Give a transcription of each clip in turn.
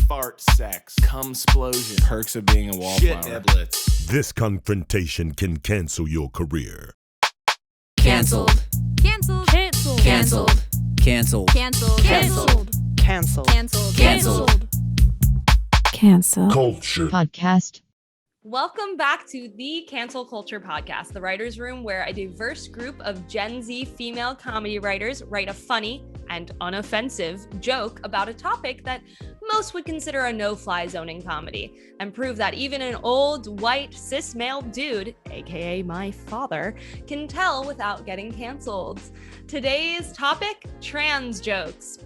fart sex, cum explosion, perks of being a wallflower, shit niblets. This confrontation can cancel your career. Canceled. Canceled. Canceled. Canceled. Canceled. Canceled. Canceled. Cancel. Canceled. Canceled. Cancel Culture Podcast. Welcome back to the Cancel Culture Podcast, the writer's room where a diverse group of Gen Z female comedy writers write a funny and unoffensive joke about a topic that most would consider a no-fly zone in comedy, and prove that even an old, white, cis male dude, aka my father, can tell without getting canceled. Today's topic, trans jokes.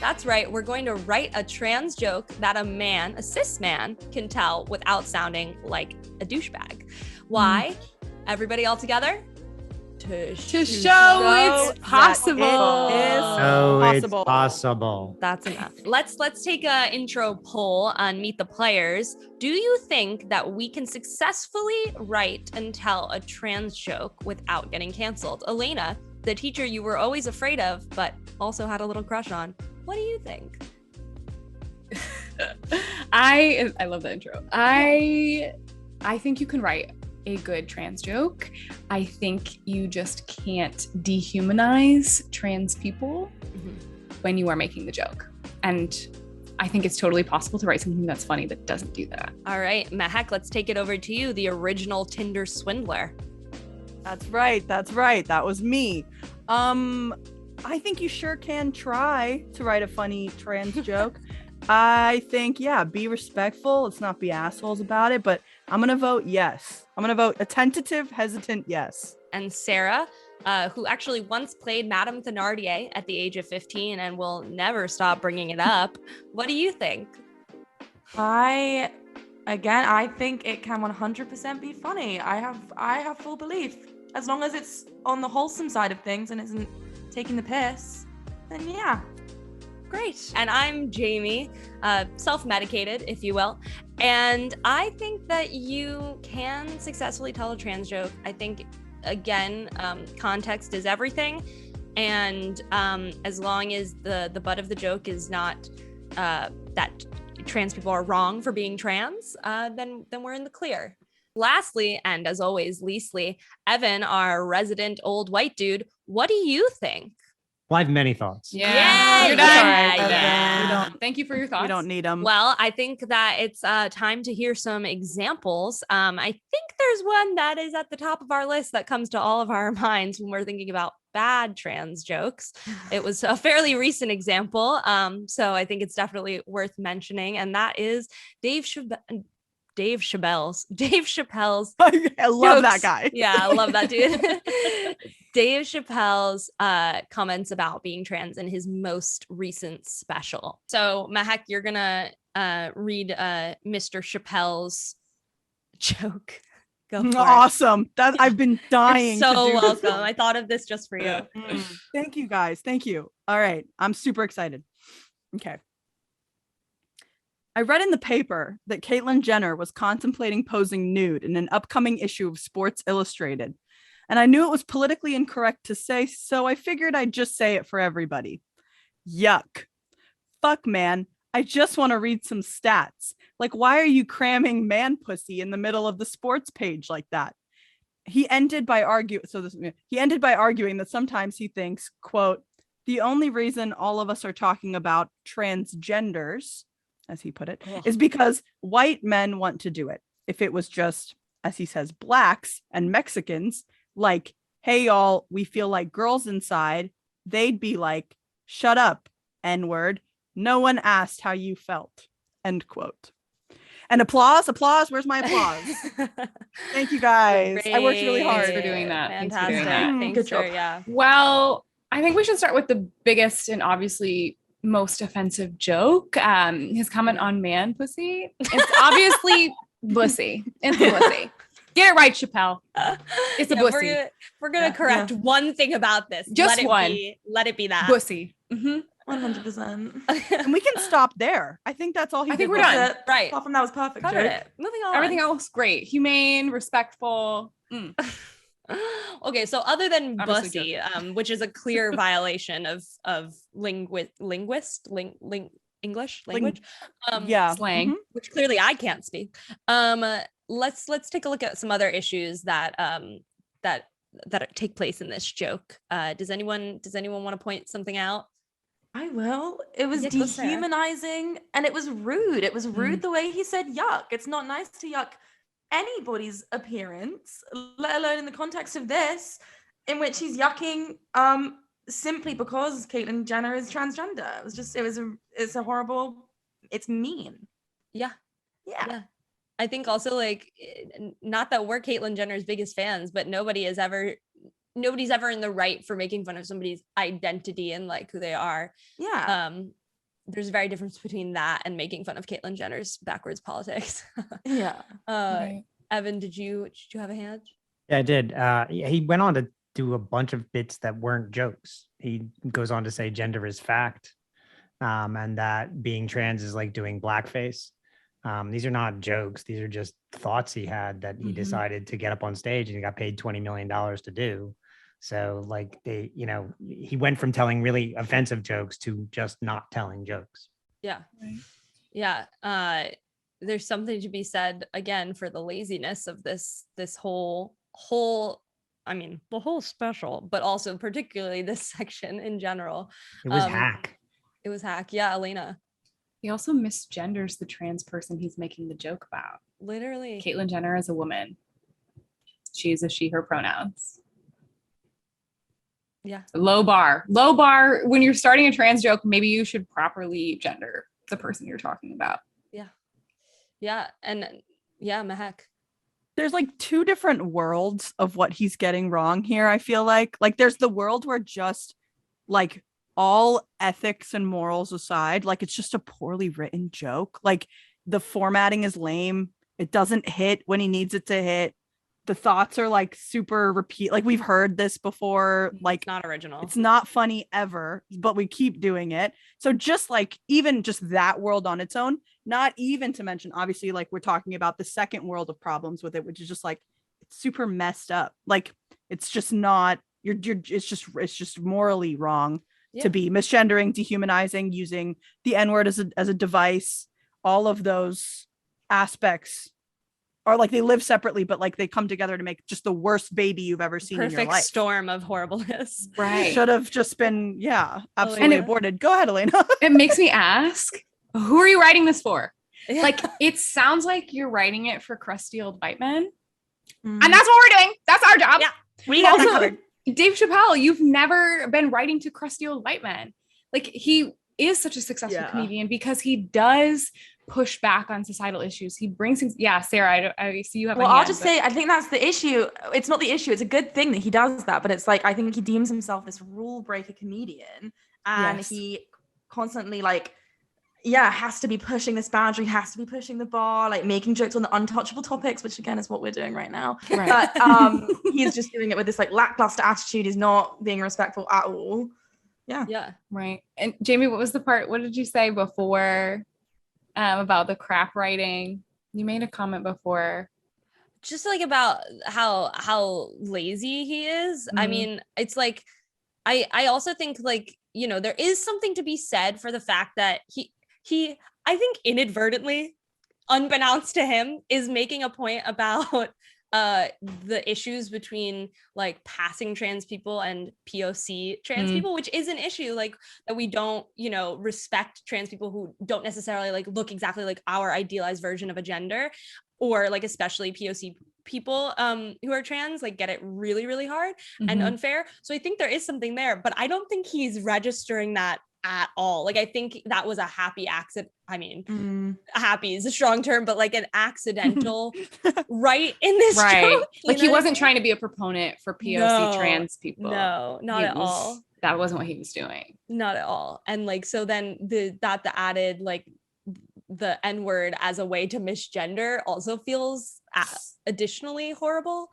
That's right, we're going to write a trans joke that a man, a cis man, can tell without sounding like a douchebag. Why? Everybody all together? To show it's possible. It's possible. That's enough. Let's take a intro poll on Meet the Players. Do you think that we can successfully write and tell a trans joke without getting canceled? Elayna, the teacher you were always afraid of, but also had a little crush on. What do you think? I love the intro. I think you can write a good trans joke. I think you just can't dehumanize trans people when you are making the joke. And I think it's totally possible to write something that's funny that doesn't do that. All right, Mehek, let's take it over to you, the original Tinder swindler. That's right. That was me. I think you sure can try to write a funny trans joke. I think, be respectful. Let's not be assholes about it, but I'm going to vote yes. I'm going to vote a tentative, hesitant yes. And Sarah, who actually once played Madame Thénardier at the age of 15 and will never stop bringing it up. What do you think? I think it can 100% be funny. I have full belief. As long as it's on the wholesome side of things and isn't taking the piss, then yeah. Great. And I'm Jamie, self-medicated, if you will. And I think that you can successfully tell a trans joke. I think, again, context is everything. And as long as the butt of the joke is not that trans people are wrong for being trans, then we're in the clear. Lastly, and as always, leastly, Evan, our resident old white dude, what do you think? Well, I have many thoughts. Yeah. You're done. Thank you for your thoughts. We don't need them. Well, I think that it's time to hear some examples. I think there's one that is at the top of our list that comes to all of our minds when we're thinking about bad trans jokes. It was a fairly recent example, so I think it's definitely worth mentioning, and that is Dave Chappelle's. I love that guy. Yeah, I love that dude. Dave Chappelle's comments about being trans in his most recent special. So, Mehek, you're gonna read Mr. Chappelle's joke. Go for Awesome. That I've been dying. You're so to do welcome. this. I thought of this just for you. Thank you, guys. Thank you. All right. I'm super excited. Okay. I read in the paper that Caitlyn Jenner was contemplating posing nude in an upcoming issue of Sports Illustrated, and I knew it was politically incorrect to say, so I figured I'd just say it for everybody. Yuck. Fuck, man. I just want to read some stats. Like, why are you cramming man pussy in the middle of the sports page like that? He ended by arguing that sometimes he thinks, quote, the only reason all of us are talking about transgenders, as he put it, is because white men want to do it. If it was just, as he says, blacks and Mexicans, like, hey, y'all, we feel like girls inside, they'd be like, shut up, N-word. No one asked how you felt, end quote. And applause. Where's my applause? Thank you, guys. Great. I worked really hard. Thanks for doing that. Fantastic. Thanks Good for, job. yeah. Well, I think we should start with the biggest and obviously most offensive joke. His comment on man pussy. It's obviously bussy. It's a bussy. Get it right, Chappelle. It's a bussy. We're gonna correct one thing about this. Just one. Let it be that. Bussy. 100%. And we can stop there. I think that's all he I did. think we're done. Right. Apart from that was perfect. Covered Joke. it. Moving on. Everything else, great. Humane, respectful. Okay, so other than Obviously bussy, which is a clear violation of linguist English language. Slang. Mhm. Which clearly I can't speak. Let's take a look at some other issues that take place in this joke. Does anyone want to point something out? I will. It was Yeah, go, Sarah. dehumanizing and it was rude. It was rude the way he said yuck. It's not nice to yuck anybody's appearance, let alone in the context of this, in which he's yucking simply because Caitlyn Jenner is transgender. It's a horrible, it's mean. Yeah. Yeah. I think also, like, not that we're Caitlyn Jenner's biggest fans, but nobody's ever in the right for making fun of somebody's identity and like who they are. Yeah. There's a very difference between that and making fun of Caitlyn Jenner's backwards politics. Yeah. Right. Evan, did you have a hand? Yeah, I did. He went on to do a bunch of bits that weren't jokes. He goes on to say gender is fact, and that being trans is like doing blackface. These are not jokes. These are just thoughts he had that he decided to get up on stage, and he got paid $20 million to do. So like he went from telling really offensive jokes to just not telling jokes. Yeah. Right. Yeah. There's something to be said again for the laziness of this whole, I mean, the whole special, but also particularly this section in general. It was hack. It was hack. Yeah, Elayna. He also misgenders the trans person he's making the joke about. Literally. Caitlyn Jenner is a woman. She uses she, her pronouns. Yeah. Low bar. When you're starting a trans joke, maybe you should properly gender the person you're talking about. Yeah. Yeah. And yeah, Mehek. There's like two different worlds of what he's getting wrong here. I feel like there's the world where just like all ethics and morals aside, like it's just a poorly written joke. Like the formatting is lame. It doesn't hit when he needs it to hit. The thoughts are like super repeat. Like we've heard this before. Like It's not original. it's not funny ever, but we keep doing it. So just like even just that world on its own, not even to mention, obviously, like we're talking about the second world of problems with it, which is just like it's super messed up. Like it's just not it's just morally wrong to be misgendering, dehumanizing, using the N-word as a device. All of those aspects are like they live separately, but like they come together to make just the worst baby you've ever seen in your life. Perfect storm of horribleness. Right. Should have just been, absolutely aborted. Go ahead, Elayna. It makes me ask, who are you writing this for? Yeah. Like, it sounds like you're writing it for crusty old white men. And that's what we're doing. That's our job. Yeah. We got also, Dave Chappelle, you've never been writing to crusty old white men. Like, he is such a successful comedian because he does push back on societal issues. He brings things. Yeah, Sarah, I see you have. Well, I'll just say, I think that's the issue. It's not the issue. It's a good thing that he does that, but it's like I think he deems himself this rule breaker comedian, and he constantly has to be pushing this boundary, has to be pushing the bar, like making jokes on the untouchable topics, which again is what we're doing right now. Right. But he's just doing it with this like lackluster attitude. He's not being respectful at all. Yeah. Right. And Jamie, what did you say before? About the crap writing. You made a comment before. Just like about how lazy he is. I mean, it's like I also think like, there is something to be said for the fact that he I think inadvertently, unbeknownst to him, is making a point about the issues between like passing trans people and POC trans people, which is an issue, like that we don't, respect trans people who don't necessarily like look exactly like our idealized version of a gender, or like especially POC people who are trans, like get it really, really hard and unfair. So I think there is something there, but I don't think he's registering that at all. Like I think that was a happy accident. I mean, happy is a strong term, but like an accidental right in this joke, like he wasn't trying to be a proponent for POC trans people. No, not at all. That wasn't what he was doing. Not at all. And like so then the added like the N-word as a way to misgender also feels additionally horrible.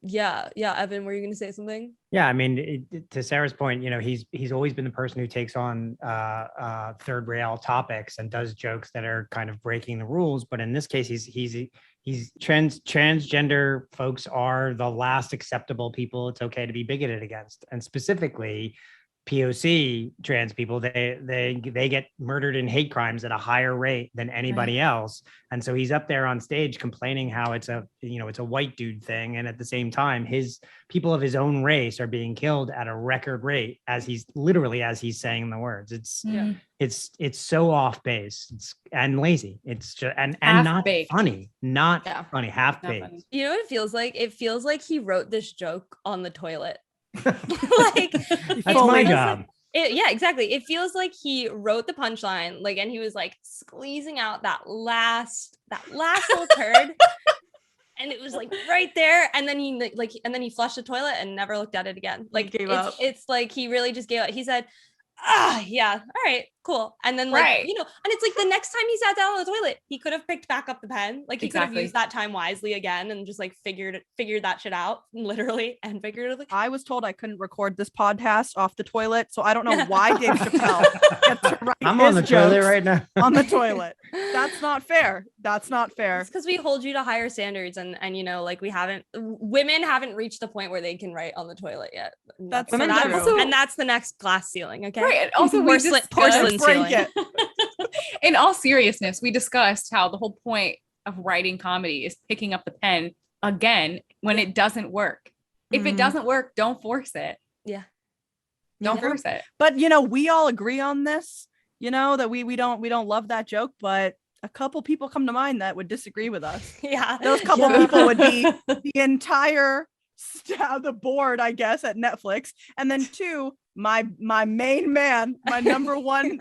Yeah, Evan, were you going to say something? Yeah, I mean, to Sarah's point, he's always been the person who takes on third rail topics and does jokes that are kind of breaking the rules. But in this case, he's transgender folks are the last acceptable people it's okay to be bigoted against, and specifically POC trans people, they get murdered in hate crimes at a higher rate than anybody else. And so he's up there on stage complaining how it's a white dude thing. And at the same time, his people of his own race are being killed at a record rate as he's saying the words. It's so off base and lazy. It's just and not funny, funny, half baked. You know what it feels like? It feels like he wrote this joke on the toilet. Like that's my job. Yeah, exactly. It feels like he wrote the punchline, like, and he was like squeezing out that last little turd, and it was like right there. And then he flushed the toilet and never looked at it again. Like it's like he really just gave up. He said, yeah, all right, cool. And then and it's like the next time he sat down on the toilet, he could have picked back up the pen. Like he could have used that time wisely again and just like figured that shit out, literally and figuratively. I was told I couldn't record this podcast off the toilet, so I don't know why Dave Chappelle gets to write I'm on the toilet right now. On the toilet. That's not fair. That's not fair. It's because we hold you to higher standards, and like women haven't reached the point where they can write on the toilet yet. That's and that's the next glass ceiling. Okay. Right. And also porcelain ceiling. In all seriousness, we discussed how the whole point of writing comedy is picking up the pen again when it doesn't work. If it doesn't work, don't force it. Yeah. Don't force it. But we all agree on this, that we don't love that joke, but a couple people come to mind that would disagree with us. Yeah. Those couple people would be the entire the board, I guess, at Netflix. And then 2, my main man, my number one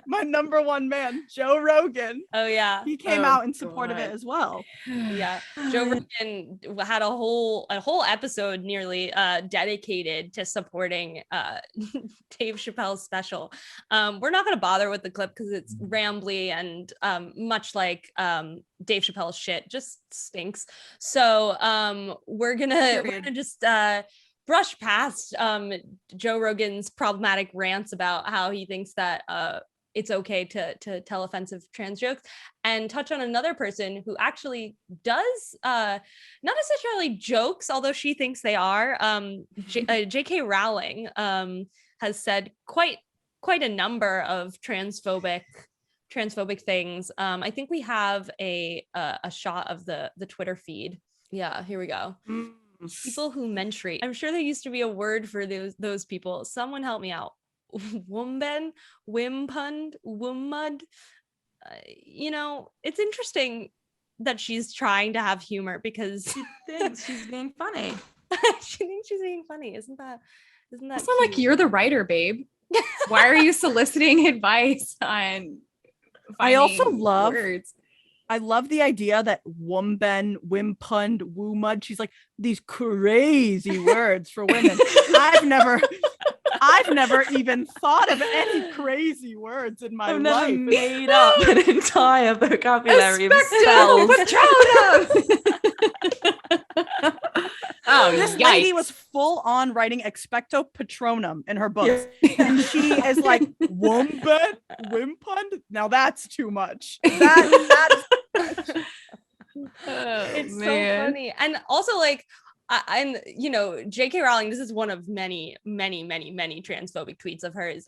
man, Joe Rogan. Oh yeah, he came out in support of it as well. Yeah, Joe Rogan had a whole episode nearly dedicated to supporting Dave Chappelle's special. We're not going to bother with the clip because it's rambly and much like Dave Chappelle's shit just stinks. So we're gonna just brush past Joe Rogan's problematic rants about how he thinks that it's okay to tell offensive trans jokes, and touch on another person who actually does not necessarily jokes, although she thinks they are. J.K. Rowling has said quite a number of transphobic things. I think we have a shot of the Twitter feed. Yeah, here we go. People who menstruate. I'm sure there used to be a word for those people. Someone help me out. Womben, wimpund, wummud. It's interesting that she's trying to have humor because she thinks she's being funny. She thinks she's being funny. Isn't that? It's not like you're the writer, babe. Why are you soliciting advice on? I also love words. I love the idea that womben, wimpund, woomud. She's like these crazy words for women. I've never even thought of any crazy words in my life. Never made up an entire vocabulary of spells. Oh, this lady was full on writing expecto patronum in her books, and she is like womben, wimpund. Now that's too much. That is too much. It's so funny. And also like J.K. Rowling, this is one of many transphobic tweets of hers.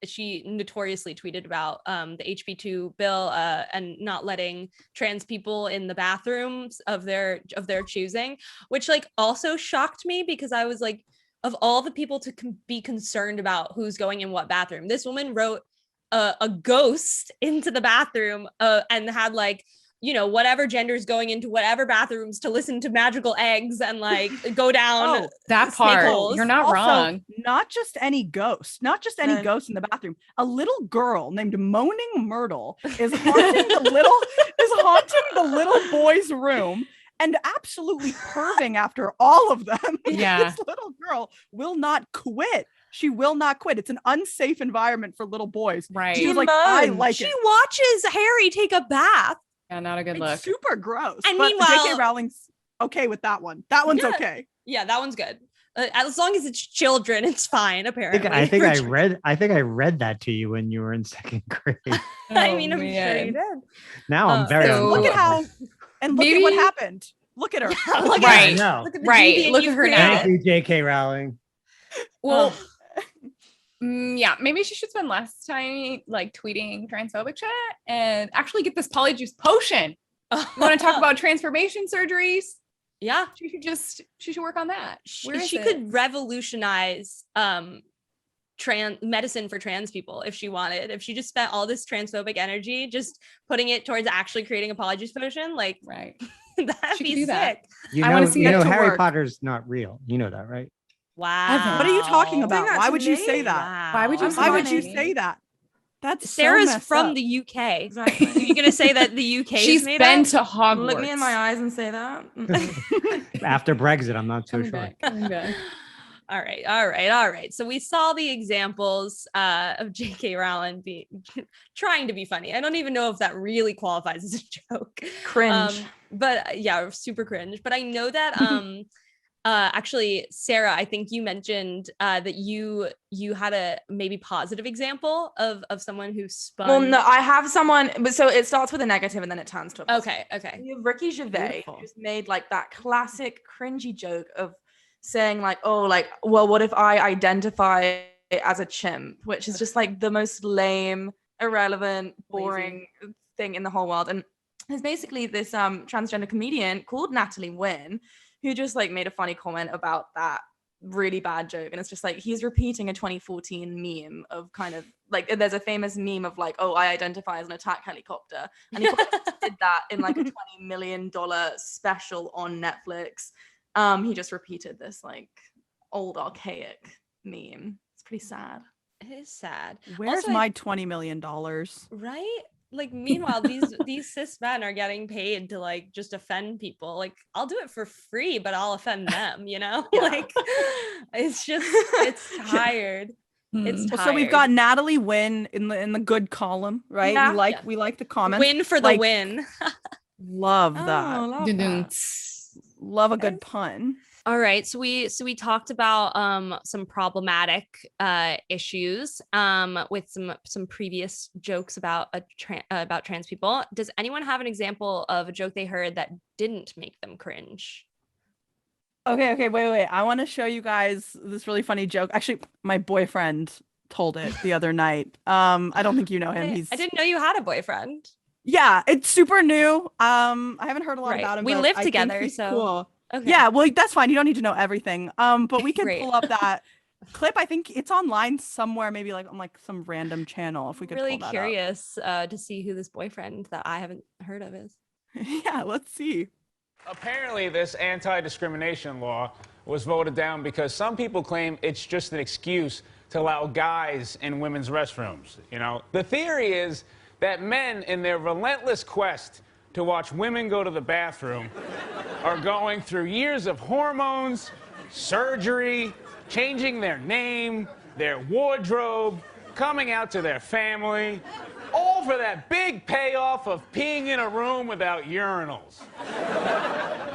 She notoriously tweeted about the HB2 bill and not letting trans people in the bathrooms of their choosing, which like also shocked me because I was like, of all the people to be concerned about who's going in what bathroom, this woman wrote a ghost into the bathroom and had like, whatever gender's going into whatever bathrooms to listen to magical eggs and like go down that part. Holes. You're not also, wrong. Not just any ghost in the bathroom. A little girl named Moaning Myrtle is haunting the little boy's room and absolutely perving after all of them. Yeah. This little girl will not quit. She will not quit. It's an unsafe environment for little boys. Right. She's like, I like she it. watches Harry take a bath. Yeah, not a good look. It's super gross. And but meanwhile, J.K. Rowling's okay with that one. That one's okay. Yeah, that one's good. As long as it's children, it's fine. Apparently, I think I read that to you when you were in second grade. I mean, I'm sure you did. Now I'm very. Look at how, and look at what happened. Look at her. Look right. No. Look at the Right. deviant Look you've at her now. Thank you, J.K. Rowling. Well, Yeah, maybe she should spend less time like tweeting transphobic shit and actually get this polyjuice potion. You want to talk about transformation surgeries? Yeah, she should work on that. She could revolutionize medicine for trans people if she wanted. If she just spent all this transphobic energy just putting it towards actually creating a polyjuice potion, like right. That'd She be could do that. You I know, wanna see you it know to Harry work. Potter's not real. You know that, right? Wow. What are you talking about? that Why to would you me? say that? Wow. Why would you Why would you Hermione? say that? That's Sarah's so messed from up. the UK. Exactly. You're gonna say that the UK She's is made been up? to Hogwarts. Look me in my eyes and say that. After Brexit, I'm not so Coming sure. back, coming back. All right. So we saw the examples of J.K. Rowling trying to be funny. I don't even know if that really qualifies as a joke. Cringe. But yeah, super cringe. But I know that actually, Sarah, I think you mentioned that you had a maybe positive example of someone who spun. Well, no, I have someone, but so it starts with a negative and then it turns to a positive. Okay. You have Ricky Gervais, Beautiful. who's made like that classic cringy joke of saying like, oh, like, well, what if I identify as a chimp, which is just like the most lame, irrelevant, boring thing in the whole world. And there's basically this transgender comedian called Natalie Wynn who just like made a funny comment about that really bad joke. And it's just like he's repeating a 2014 meme of kind of like there's a famous meme of like, oh, I identify as an attack helicopter. And he did that in like a $20 million special on Netflix. He just repeated this like old archaic meme. It's pretty sad. It is sad. Where's Also, my $20 million? right? Like meanwhile, these cis men are getting paid to like just offend people. Like I'll do it for free, but I'll offend them, you know? Like it's tired. It's tired. So we've got Natalie Wynn in the good column, right? Yeah. We like the comments. Win for the Like, win. Love that. Oh, love that. Dun-dun. Love a good pun. All right, so we talked about some problematic issues with some previous jokes about about trans people. Does anyone have an example of a joke they heard that didn't make them cringe? Okay, wait. I want to show you guys this really funny joke. Actually, my boyfriend told it the other night. I don't think you know him. I didn't know you had a boyfriend. Yeah, it's super new. I haven't heard a lot Right. about him. We but live I think together, he's so- cool. Okay. Yeah, well, that's fine. You don't need to know everything. But we can Great. pull up that clip. I think it's online somewhere, maybe like on like some random channel. If we could really pull that curious to see who this boyfriend that I haven't heard of is. up. Yeah, let's see. Apparently, this anti-discrimination law was voted down because some people claim it's just an excuse to allow guys in women's restrooms. You know, the theory is that men, in their relentless quest to watch women go to the bathroom, are going through years of hormones, surgery, changing their name, their wardrobe, coming out to their family, all for that big payoff of peeing in a room without urinals.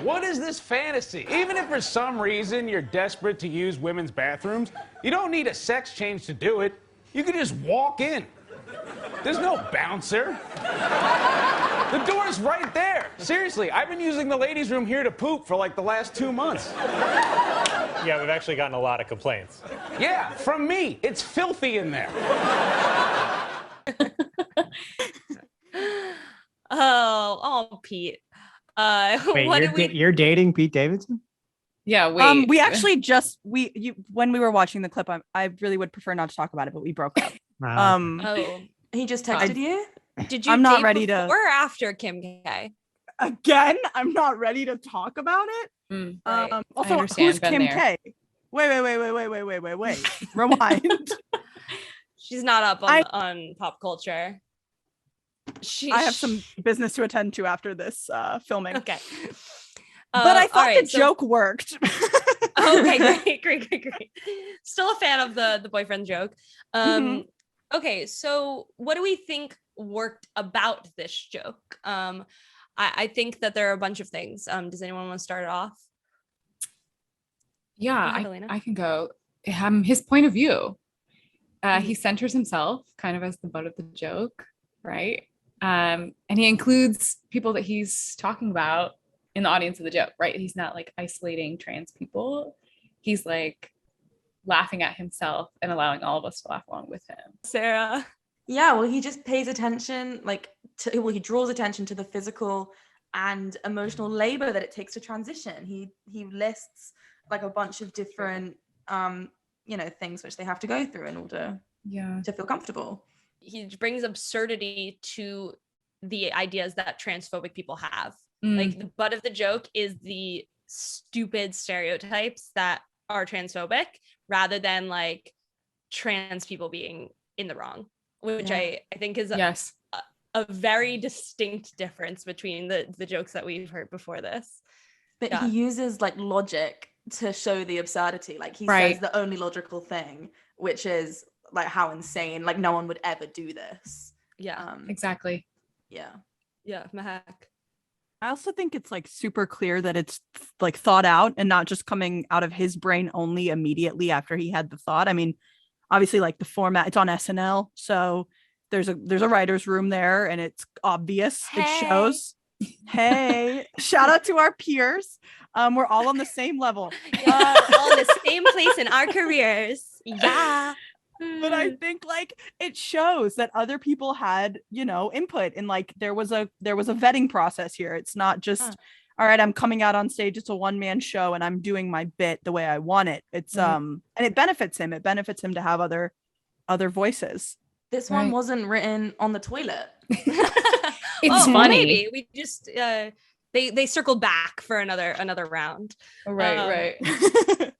What is this fantasy? Even if for some reason you're desperate to use women's bathrooms, you don't need a sex change to do it. You can just walk in. There's no bouncer. The door's right there. Seriously, I've been using the ladies' room here to poop for like the last 2 months. Yeah, we've actually gotten a lot of complaints. Yeah, from me. It's filthy in there. Oh, Pete. Wait, you're dating Pete Davidson? Yeah, wait. We actually when we were watching the clip, I really would prefer not to talk about it, but we broke up. Wow. Oh, He just texted you? did you? I'm not date ready to- before or after Kim K? Again, I'm not ready to talk about it. Right. Also, understand, who's been Kim there. K? Wait. Rewind. She's not up I- on pop culture. I have some business to attend to after this filming. Okay. But I thought all right, the joke worked. Okay, great. Still a fan of the boyfriend joke. Okay, so what do we think worked about this joke? I think that there are a bunch of things. Does anyone want to start it off? Yeah, Go ahead, Elayna. I can go. His point of view. He centers himself kind of as the butt of the joke, right? And he includes people that he's talking about in the audience of the joke, right? He's not like isolating trans people. He's like laughing at himself and allowing all of us to laugh along with him. Sarah. Yeah, well, he just pays attention, he draws attention to the physical and emotional labor that it takes to transition. He lists like a bunch of different, things which they have to go through in order to feel comfortable. He brings absurdity to the ideas that transphobic people have. Like the butt of the joke is the stupid stereotypes that are transphobic rather than like trans people being in the wrong, which I think is a very distinct difference between the jokes that we've heard before this. But he uses like logic to show the absurdity. Like he says the only logical thing, which is like how insane, like no one would ever do this. Yeah, exactly. Yeah, Mehek. I also think it's like super clear that it's like thought out and not just coming out of his brain only immediately after he had the thought. I mean, obviously like the format, it's on SNL. So there's a writer's room there and it's obvious. Hey. It shows. Hey, shout out to our peers. We're all on the same level. All in the same place in our careers. Yeah. But I think like it shows that other people had, input, and like there was a vetting process here. It's not just all right, I'm coming out on stage, it's a one-man show and I'm doing my bit the way I want it. It's and it benefits him. It benefits him to have other voices. This one wasn't written on the toilet. It's funny. Maybe we just they circled back for another round. Right.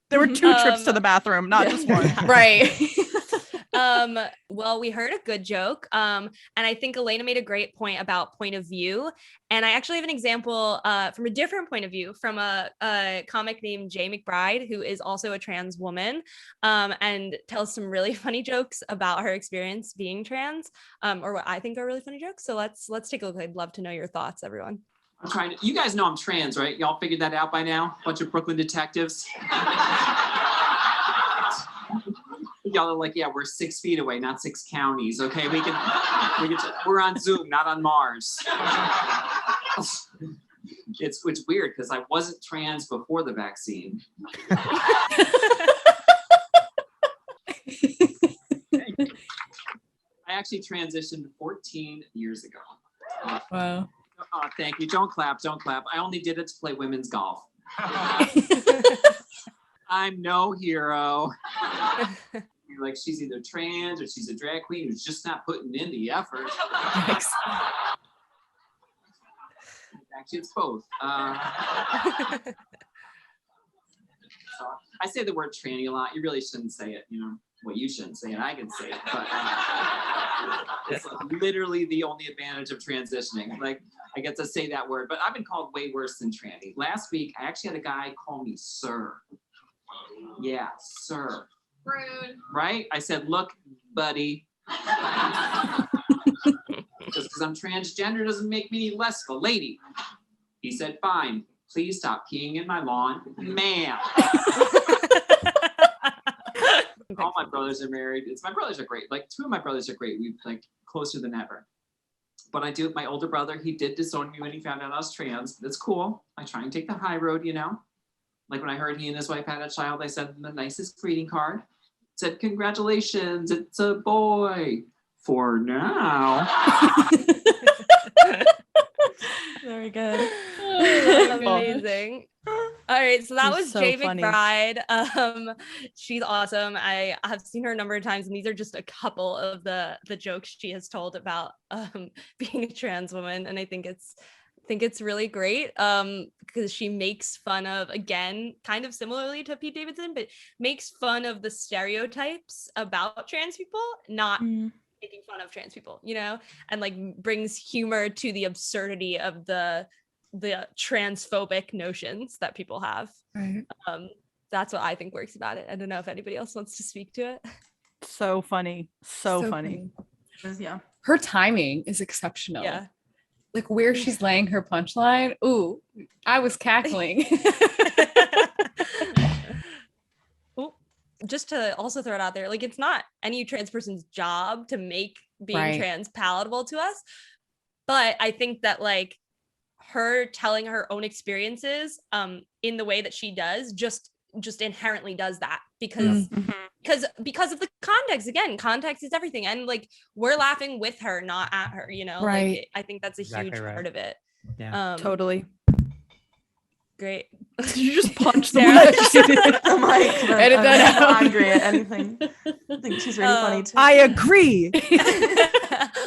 There were 2 trips to the bathroom, not just one. Right. Well, we heard a good joke. And I think Elayna made a great point about point of view. And I actually have an example from a different point of view from a comic named Jaye McBride, who is also a trans woman, and tells some really funny jokes about her experience being trans, or what I think are really funny jokes. So let's take a look. I'd love to know your thoughts, everyone. I'm trying to, you guys know I'm trans, right? Y'all figured that out by now? Bunch of Brooklyn detectives. Y'all are like, yeah, we're 6 feet away, not 6 counties. Okay, we're on Zoom, not on Mars. It's weird because I wasn't trans before the vaccine. I actually transitioned 14 years ago. Wow. Oh, thank you. Don't clap. I only did it to play women's golf. I'm no hero. You're like, she's either trans or she's a drag queen who's just not putting in the effort. Actually, it's both. I say the word tranny a lot. You really shouldn't say it. Well, you shouldn't say it. I can say it. But it's literally the only advantage of transitioning. Like, I get to say that word, but I've been called way worse than tranny. Last week, I actually had a guy call me sir. Yeah, sir. Rude. Right? I said, look, buddy. Just because I'm transgender doesn't make me any less of a lady. He said, fine. Please stop peeing in my lawn, ma'am. All my brothers are married. My brothers are great. Like 2 of my brothers are great. We've like closer than ever. But I do, my older brother, he did disown me when he found out I was trans. That's cool. I try and take the high road, Like when I heard he and his wife had a child, I sent him the nicest greeting card. Said, congratulations, it's a boy. For now. Very good. Amazing. All right, so that was so Jaye funny. McBride. She's awesome. I have seen her a number of times, and these are just a couple of the jokes she has told about being a trans woman, and I think it's really great because she makes fun of, again, kind of similarly to Pete Davidson, but makes fun of the stereotypes about trans people, not making fun of trans people, and like brings humor to the absurdity of the transphobic notions that people have. Right. That's what I think works about it. I don't know if anybody else wants to speak to it. So funny. So funny. Yeah. Her timing is exceptional. Yeah. Like where she's laying her punchline. Ooh, I was cackling. Just to also throw it out there, like it's not any trans person's job to make being trans palatable to us. But I think that like her telling her own experiences in the way that she does just just inherently does that because of the context. Again, context is everything, and like we're laughing with her, not at her, you know. Right. Like I think that's a huge part of it. Yeah, totally. Great. Did you just punch the Sarah? mic? I'm like, Edit that I'm out. angry at anything. I think she's really funny too. I agree.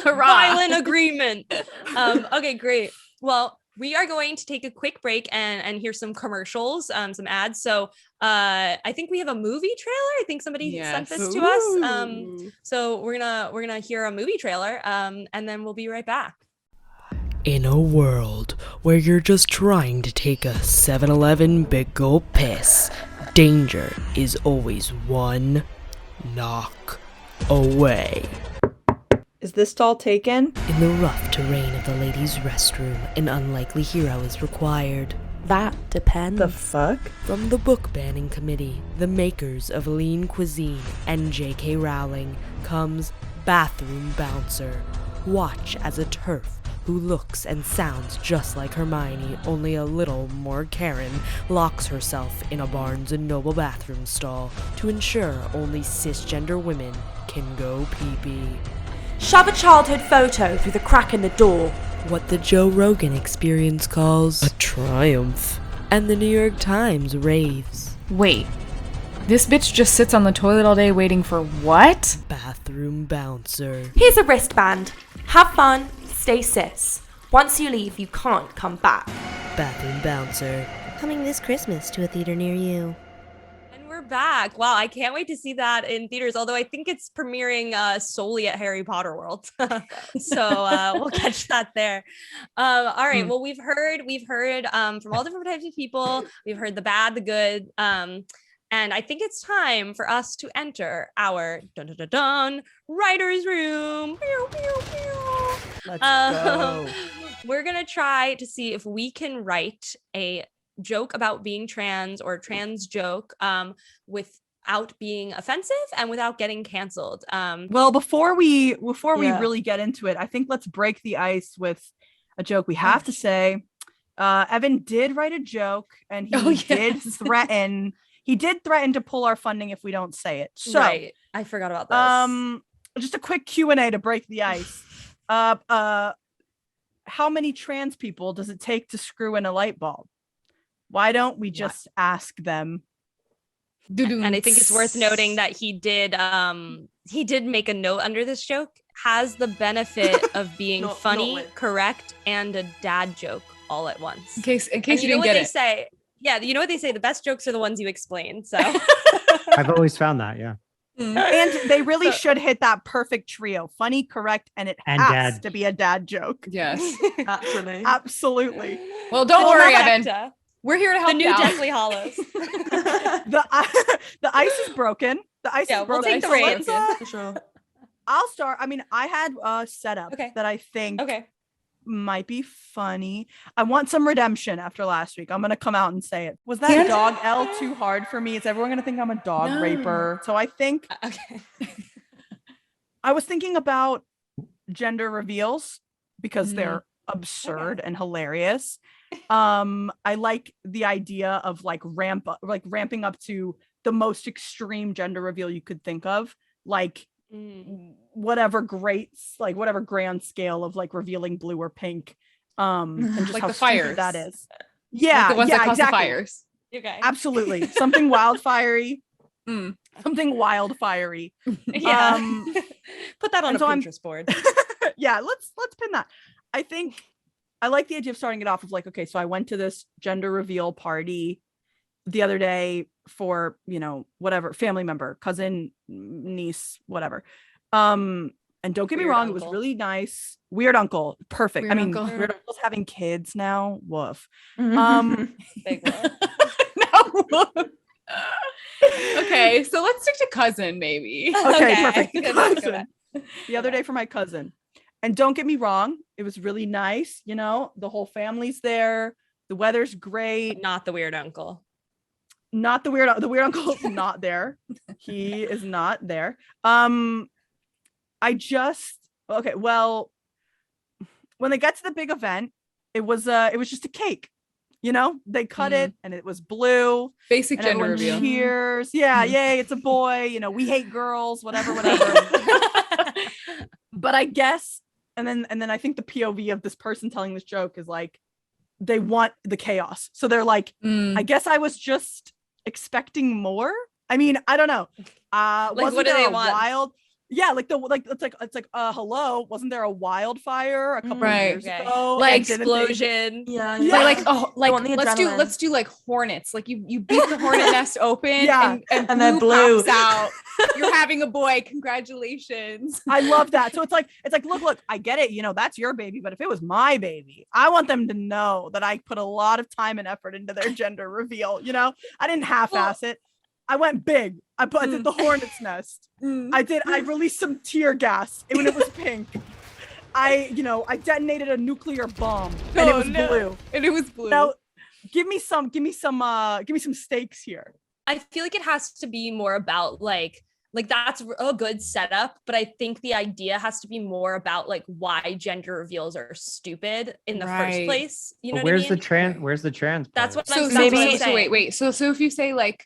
Violent agreement. Okay, great. Well, we are going to take a quick break and hear some commercials, some ads. So I think we have a movie trailer. I think somebody sent this to us. So we're gonna hear a movie trailer, and then we'll be right back. In a world where you're just trying to take a 7-Eleven big gulp piss, danger is always one knock away. Is this stall taken? In the rough terrain of the ladies' restroom, an unlikely hero is required. That depends. The fuck? From the book banning committee, the makers of lean cuisine, and J.K. Rowling, comes Bathroom Bouncer. Watch as a TERF who looks and sounds just like Hermione, only a little more Karen, locks herself in a Barnes & Noble bathroom stall to ensure only cisgender women can go pee-pee. Shove a childhood photo through the crack in the door. What the Joe Rogan Experience calls a triumph, and the New York Times raves. Wait, this bitch just sits on the toilet all day waiting for what? Bathroom Bouncer. Here's a wristband. Have fun, stay cis. Once you leave, you can't come back. Bathroom Bouncer. Coming this Christmas to a theater near you. And we're back. Wow, I can't wait to see that in theaters, although I think it's premiering solely at Harry Potter World. So we'll catch that there. All right. Well, we've heard from all different types of people. We've heard the bad, the good. And I think it's time for us to enter our writer's room. Pew, pew, pew. Let's go. We're going to try to see if we can write a joke about being trans or trans joke without being offensive and without getting canceled. Well, before we really get into it, I think let's break the ice with a joke. We have to say, Evan did write a joke, and he did threaten. He did threaten to pull our funding if we don't say it. So right. I forgot about this. Just a quick Q&A to break the ice. How many trans people does it take to screw in a light bulb? Why don't we just ask them? And I think it's worth noting that he did make a note under this joke. Has the benefit of being funny, correct, and a dad joke all at once. In case you know didn't what get they it. say. Yeah, you know what they say. The best jokes are the ones you explain. So I've always found that. Yeah. And they really should hit that perfect trio: funny, correct, and it has to be a dad joke. Yes, absolutely. Well, don't worry, Evan. We're here to help the new you out. Deathly Hollows. The ice is broken. The ice is broken. We'll take the So reins. for sure. I'll start. I mean, I had a setup that I think might be funny. I want some redemption after last week. I'm gonna come out and say it. Was that dog L too hard for me? Is everyone gonna think I'm a dog raper? So I think I was thinking about gender reveals because they're absurd and hilarious. I like the idea of ramping up to the most extreme gender reveal you could think of, like whatever grand scale of like revealing blue or pink, and just like how the stupid fires that is. Yeah, like the ones that cause exactly. the fires. Okay, absolutely. Something wildfiery. Something wildfiery. Yeah. Put that on a Pinterest board. Yeah, let's pin that. I think I like the idea of starting it off of like, okay, so I went to this gender reveal party the other day for, whatever, family member, cousin, niece, whatever. And don't get me wrong, it was really nice. Weird uncle. Perfect. Weird uncle. Weird uncle's having kids now. Woof. Big woof. Okay, so let's stick to cousin maybe. Okay, perfect. Cousin. The other day for my cousin. And don't get me wrong, it was really nice. The whole family's there. The weather's great. Not the weird uncle. Not the weird uncle's not there. He is not there. Well, when they got to the big event, it was just a cake. You know, they cut it and it was blue. Basic and gender everyone reveal. cheers. Yeah, yay, it's a boy. You know, we hate girls, whatever. But I guess, and then I think the POV of this person telling this joke is like, they want the chaos. So they're like, I guess I was just expecting more. I mean, I don't know. Like, wasn't what do there they a want? wild? Yeah, it's like hello, wasn't there a wildfire a couple of years ago? Like And didn't they- explosion. Yeah. Let's do like hornets. Like you beat the hornet nest open and they're blue blue. pops out. You're having a boy. Congratulations. I love that. So it's like, look, I get it. You know, that's your baby. But if it was my baby, I want them to know that I put a lot of time and effort into their gender reveal. You know, I didn't half-ass it. I went big. I did the hornet's nest. I released some tear gas when it was pink. I detonated a nuclear bomb and it was blue. And it was blue. Now, give me some stakes here. I feel like it has to be more about like that's a good setup, but I think the idea has to be more about like why gender reveals are stupid in the first place. You know what I mean? Where's the trans? That's what So I'm maybe. saying. Wait. So if you say like,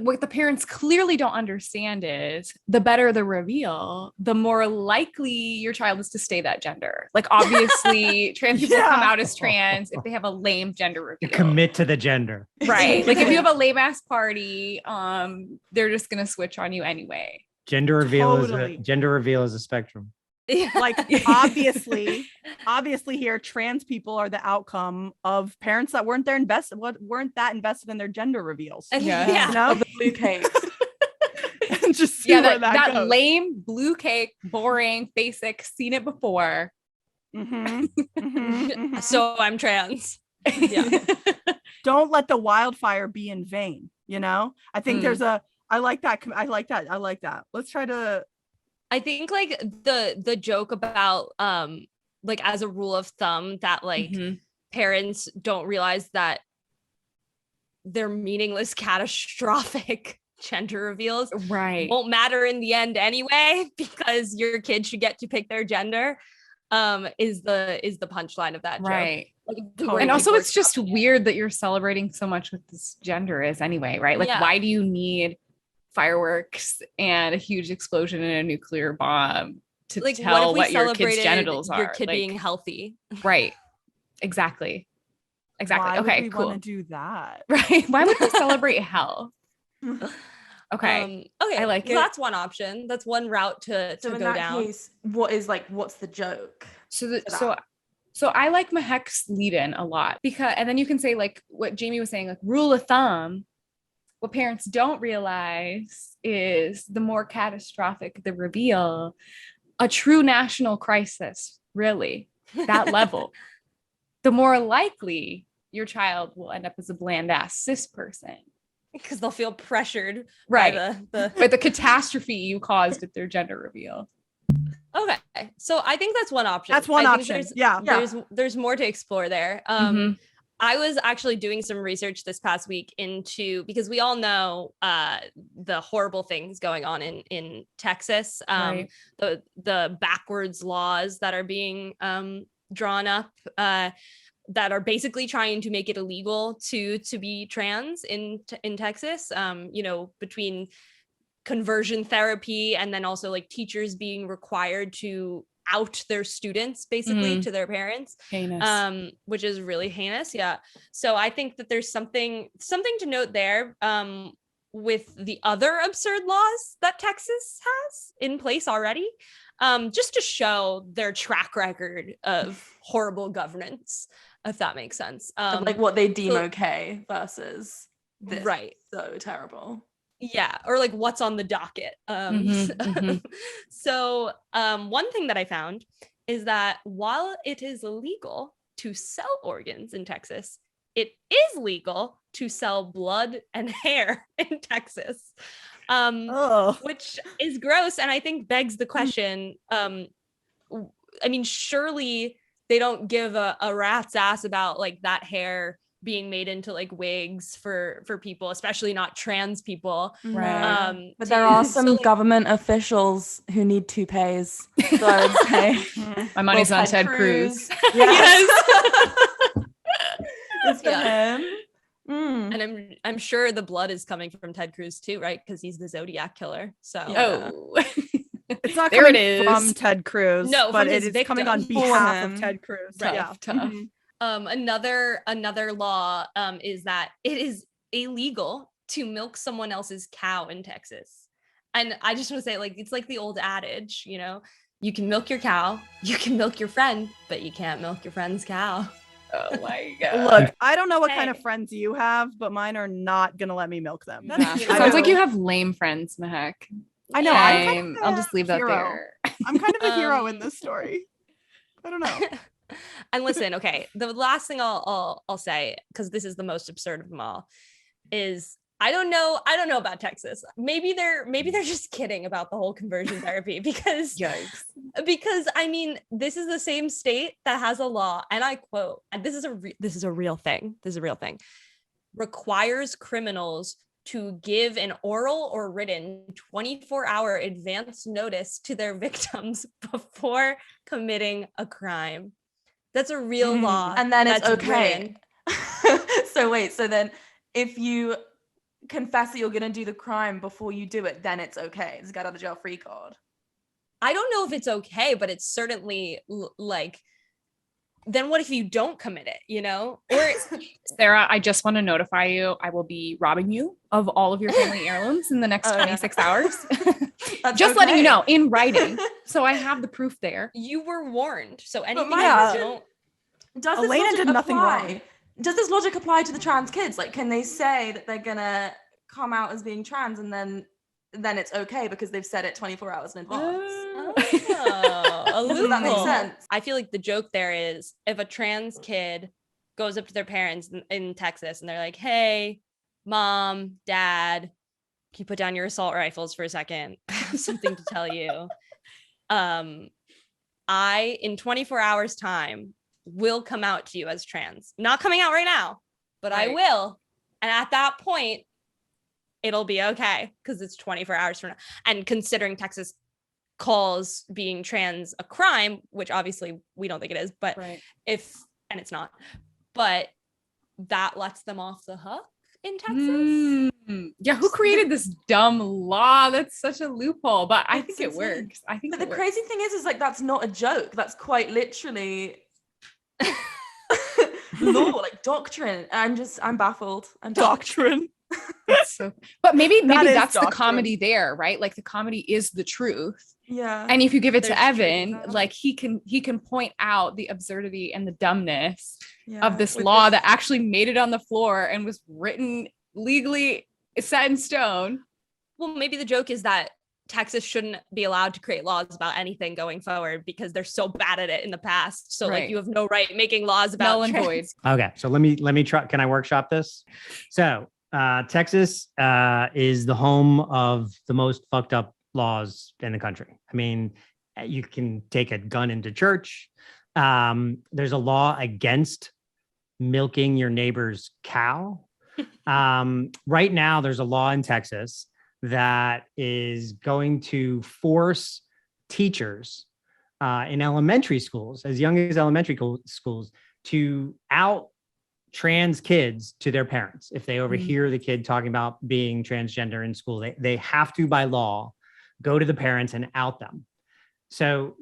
what the parents clearly don't understand is the better the reveal, the more likely your child is to stay that gender. Like obviously trans people come out as trans if they have a lame gender reveal. Commit to the gender. Right. Like if you have a lame ass party, they're just going to switch on you anyway. Gender reveal is a spectrum. Like obviously here trans people are the outcome of parents that weren't that invested in their gender reveals. Yeah. You know? The blue cake. And just see where that goes. Lame blue cake, boring, basic, seen it before. So I'm trans. Don't let the wildfire be in vain. You know, I think I like that. Let's try to. I think like the joke about like as a rule of thumb that like parents don't realize that they're meaningless, catastrophic gender reveals won't matter in the end anyway, because your kid should get to pick their gender is the punchline of that joke. Like, and also it's just weird that you're celebrating so much what this gender is anyway, right? Like why do you need fireworks and a huge explosion in a nuclear bomb to like, tell what your kid's genitals are? Your kid being healthy. Right. Exactly. Why Okay, would we cool. want to do that? Right. Why would we celebrate health? Okay. Okay. I like it. That's one option. That's one route to So in go that down. case, what's the joke? So I like Mehek's lead in a lot because, and then you can say like what Jamie was saying, like rule of thumb. What parents don't realize is the more catastrophic the reveal, a true national crisis, really, that level, the more likely your child will end up as a bland ass cis person. Because they'll feel pressured by the catastrophe you caused at their gender reveal. Okay. So I think that's one option. That's one option. There's more to explore there. I was actually doing some research this past week because we all know the horrible things going on in Texas, the backwards laws that are being drawn up that are basically trying to make it illegal to be trans in Texas, between conversion therapy and then also like teachers being required to out their students basically to their parents, which is really heinous. So I think that there's something to note there with the other absurd laws that Texas has in place already, just to show their track record of horrible governance, if that makes sense. Like what they deem okay versus this. Right. So terrible. Yeah, or like what's on the docket. So one thing that I found is that while it is illegal to sell organs in Texas, it is legal to sell blood and hair in Texas, which is gross. And I think begs the question, I mean, surely they don't give a rat's ass about like that hair being made into like wigs for people, especially not trans people. Right. But there are some government officials who need toupees. So I would say my money's on Ted Cruz. Yes. It's for him. And I'm sure the blood is coming from Ted Cruz too, right? Because he's the Zodiac killer. So It's not there coming it is. from Ted Cruz. No, but from it his is coming on victim. behalf of Ted Cruz. Right. Yeah. Tough. Another law is that it is illegal to milk someone else's cow in Texas. And I just want to say, like, it's like the old adage, you know, you can milk your cow, you can milk your friend, but you can't milk your friend's cow. Oh my God. Look, I don't know what kind of friends you have, but mine are not gonna let me milk them. Yeah. Sounds like you have lame friends, Mehek. I know. I'll just leave that hero. there. I'm kind of a hero in this story. I don't know. And listen, okay, the last thing I'll say, because this is the most absurd of them all, is I don't know about Texas. Maybe they're just kidding about the whole conversion therapy because I mean, this is the same state that has a law, and I quote, and this is a real thing, requires criminals to give an oral or written 24-hour advance notice to their victims before committing a crime. That's a real law. And then it's that's okay. So then if you confess that you're going to do the crime before you do it, then it's okay. It's got out of jail free card. I don't know if it's okay, but it's certainly like, then what if you don't commit it, you know? Or Sarah, I just want to notify you, I will be robbing you of all of your family heirlooms in the next 26 hours. Just letting you know, in writing. So I have the proof there. You were warned. So anything Maya, you don't. Does this Elayna logic did nothing apply? wrong. Does this logic apply to the trans kids? Like, can they say that they're gonna come out as being trans and then it's okay because they've said it 24 hours in advance? Does that make sense? I feel like the joke there is if a trans kid goes up to their parents in Texas and they're like, hey, mom, dad, can you put down your assault rifles for a second? I have something to tell you. I, in 24 hours time, will come out to you as trans. Not coming out right now, but I will. And at that point, it'll be okay because it's 24 hours from now. And considering Texas calls being trans a crime, which obviously we don't think it is, but and it's not, but that lets them off the hook in Texas. Yeah, who created this dumb law? That's such a loophole, but I think it works. But the crazy thing is like that's not a joke. That's quite literally law, like doctrine. I'm baffled. I'm doctrine. But maybe that's doctrine. the comedy there, right? Like the comedy is the truth. Yeah. And if you give it to Evan, like he can point out the absurdity and the dumbness of this law that actually made it on the floor and was written legally set in stone. Well, maybe the joke is that Texas shouldn't be allowed to create laws about anything going forward because they're so bad at it in the past. So like you have no right making laws about null and void. Okay, so let me try. Can I workshop this? So Texas is the home of the most fucked up laws in the country. I mean, you can take a gun into church. There's a law against milking your neighbor's cow. Right now, there's a law in Texas that is going to force teachers in elementary schools, as young as elementary schools, to out trans kids to their parents. If they overhear the kid talking about being transgender in school, they have to, by law, go to the parents and out them. So,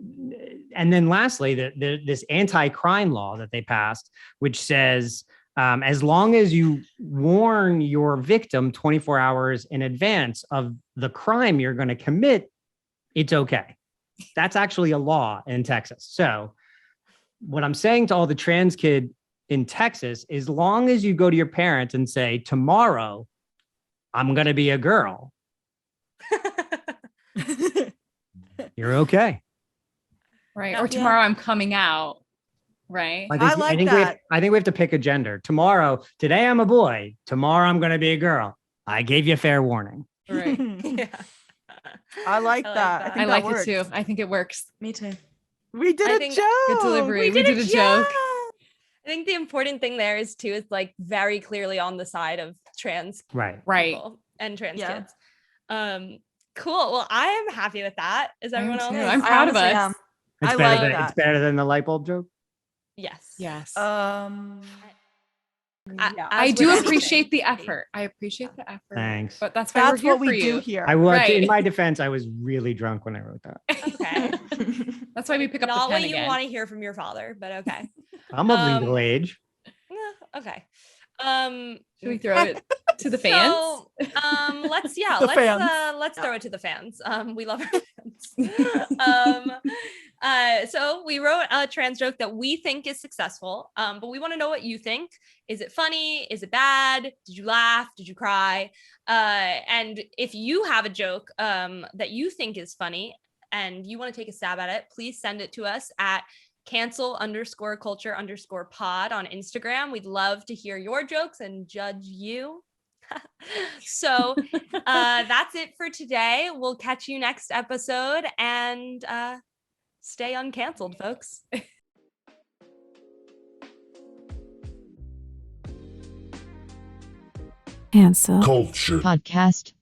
and then lastly, this anti-crime law that they passed, which says, as long as you warn your victim 24 hours in advance of the crime you're going to commit, it's okay. That's actually a law in Texas. So what I'm saying to all the trans kid in Texas, as long as you go to your parents and say, tomorrow, I'm going to be a girl, you're okay. Right. Or tomorrow I'm coming out. Right. I think we have to pick a gender. Today I'm a boy. Tomorrow I'm going to be a girl. I gave you fair warning. Right. Yeah. I like that. I like it too. I think it works. Me too. We did a joke. Good delivery. We did a joke. I think the important thing there is like very clearly on the side of trans people and trans kids. Cool. well, I am happy with that. Is everyone else? I'm proud of us. It's better than the light bulb joke. Yes. Yes. I do appreciate the effort. I appreciate the effort. Thanks. But that's why we're here what we for you. do here. I was, Right. in my defense, I was really drunk when I wrote that. Okay. That's why we pick up Not the pen what you again. want to hear from your father, but okay. I'm of legal age. Okay. Should we throw it to the fans? So, let's The fans. let's throw it to the fans. We love our fans. So we wrote a trans joke that we think is successful, but we want to know what you think. Is it funny? Is it bad? Did you laugh? Did you cry? And if you have a joke that you think is funny and you want to take a stab at it, please send it to us at cancel_culture_pod on Instagram. We'd love to hear your jokes and judge you. So that's it for today. We'll catch you next episode, and stay uncanceled, folks. Cancel Culture Podcast.